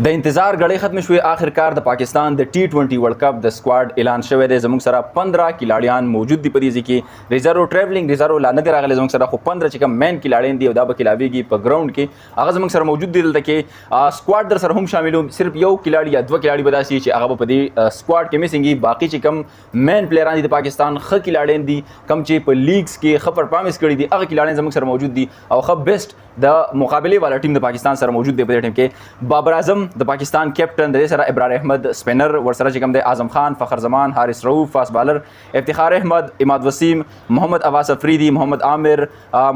د انتظار غړې ختم شوې آخرکار د پاکستان د टी20 ورلد کپ د سکواډ اعلان شوی دی زموږ سره 15 کلاړیان موجود دي په دې کې ریزرو ټریولینګ ریزرو لا نه دی راغلی زموږ سره خو 15 چې کوم مین کلاړیان دي او دا به کلاویږي په ګراوند کې هغه زموږ سره موجود دي دلته کې سکواډ در سره هم شاملو صرف یو کلاړی یا دوه کلاړی به داسي چې هغه په دې سکواډ کې میسنګي باقي چې کوم مین پلیران دي د پاکستان خ کلاړیان دي کم چې په لیګز کې خبر پامس کړی دي هغه کلاړیان زموږ سره موجود دي او خ بیسټ د مقابله والا ټیم د پاکستان سره موجود دی په دې ټیم کې بابر اعظم د پاکستان کیپټن د سره ابرار احمد سپینر ورسره چې کوم دی اعظم خان فخر زمان حارث رؤوف فاست بالر افتخار احمد اماد وسیم محمد عباس افریدی محمد عامر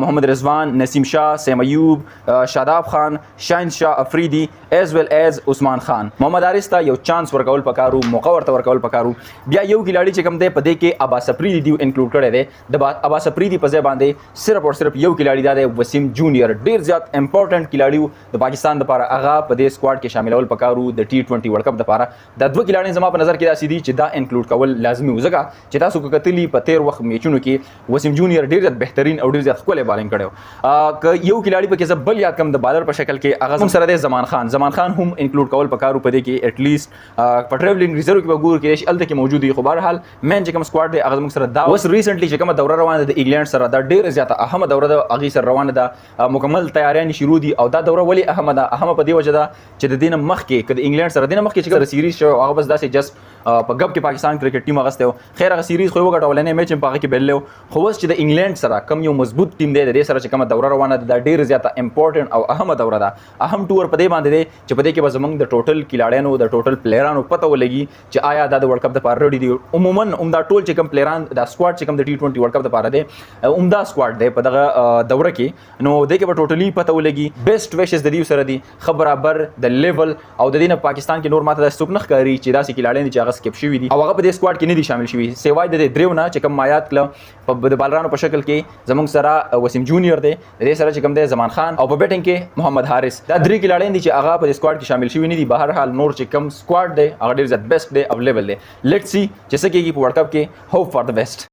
محمد رضوان نسیم شاه سیم ایوب شاداب خان شاهین شاه افریدی ایز ویل ایز عثمان خان محمد حارث ته یو چانس ورکول پکارو موقع ورته ورکول پکارو بیا یو ګلاړي چې کوم دی په دې کې عباس افریدی دی انکلوډ کړی دی د عباس افریدی په ځای باندې صرف او صرف یو ګلاړي دی وسیم جونیئر ډیر زیات امپورټنٹ کلاړي د پاکستان لپاره هغه په دې سکواډ کې شاملول پکارو د टी20 ورلد کپ لپاره د دوه کلاړي زما په نظر کې داسې دي چې دا انکلوډ کول لازمي وزګه چې تاسو کتلی په تیر وخت میچونو کې وسیم جونیئر ډیر زیات بهترین او ډیر زیات ښکلی بالینګ کړو که یو کلاړي په کې زبل یاد کم د بالر په شکل کې هغه هم سره د زمان خان هم انکلوډ کول پکارو په دې کې اټ لیست په ټریولینګ ریزرو کې وګور کې الته کې موجود دي خو بهر حال مین چې کوم سکواډ دی هغه موږ سره دا اوس ریسنټلی چې کوم دوره روانه ده د انګلند سره دا ډیر زیات اهمه دوره ده هغه سره روانه ده مکمل تیاریان شروع دي او دا دوره ولی اهمه ده اهمه په دی وجه ده چې د دین مخ کې کله انګلند سره دین مخ کې چې سیریز شو هغه بس داسې جست په غب کې پاکستان کرکټ ټیم غسته خیر هغه سیریز خو وګټول نه میچ په هغه کې بللو خو اوس چې د انګلند سره کم یو مضبوط ټیم دی د دې سره چې کوم دوره روانه ده دا ډیر زیات امپورټنت او اهمه دوره ده اهم ټور په دې باندې دی چې په دې کې به زمونږ د ټوټل کلاړیانو د ټوټل پلیرانو پته ولګي چې آیا دا د ورلد کپ لپاره ریډي دي عموما عمدا ټول چې کوم پلیران د سکواډ چې کوم د टी20 ورلد کپ لپاره دی عمدا سکواډ دی په دغه دوره کې نو د کې به ټوټلی پته ولګي بیسټ ویشز د دې سره دي خبرابر د لیول او د دې نه پاکستان کې نور ماته د څوک نه ښکاري چې داسې کلاړیان چې هغه سکپ شوي دي او هغه په دې سکواډ کې نه دي شامل شوي سیوای د دریو نه چې کوم مایات کله په د بالرانو په شکل کې زموږ سره وسیم جونیئر دی د دې سره چې کوم دی زمان خان او په بیټینګ کې محمد حارث دا درې کلاړیان دي چې هغه په دې سکواډ کې شامل شوي نه دي بهر حال نور چې کوم سکواډ دی هغه ډیر زیات بیسټ دی اویلیبل دی لیټس سی چې څه کېږي په ورلد کپ کې هوپ فار د بیسټ